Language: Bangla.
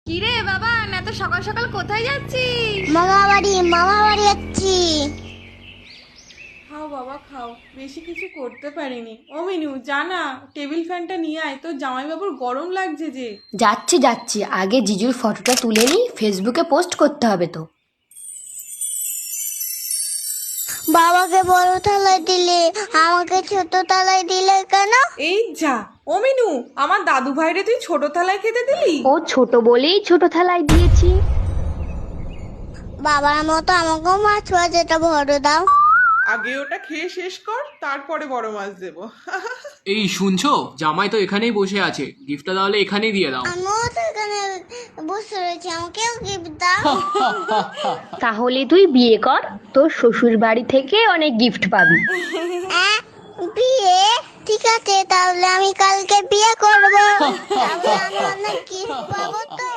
কিরে বাবা, এত সকাল সকাল কোথায় যাচ্ছিস? মামা বাড়ি যাচ্ছি। খাও বাবা খাও, বেশি কিছু করতে পারিনি। ও মিনু, জানা টেবিল ফ্যানটা নিয়ে আয়, তোর জামাইবাবুর গরম লাগছে যে। যাচ্ছি যাচ্ছি, আগে জিজুর ফটোটা তুলে নিই, ফেসবুকে পোস্ট করতে হবে তো। বাবাকে বড় থালায় দিলে, আমাকে ছোট থালায় দিলে কেন? এই যা, ও মিনু, আমার দাদু ভাইরে তুই ছোট থালায় খেতে দিলি? ও ছোট বলেই ছোট থালায় দিয়েছি। বাবার মতো আমাকেও মাছ ভাজাটা বড় দাও। আগে ওটা খেয়ে শেষ কর, তারপরে বড় মাছ দেবো। এই শুনছো, জামাই তো এখানেই বসে আছে, গিফটটা তাহলে এখানেই দিয়ে দাও। আমিও তো এখানে বসে রয়েছি, আমাকেও গিফট দাও। তাহলে তুই বিয়ে কর, তোর শ্বশুর বাড়ি থেকে অনেক গিফট পাবি। বিয়ে? ঠিক আছে, তাহলে আমি কালকে বিয়ে করবো। তাহলে আমি অনেক গিফট পাবো তো।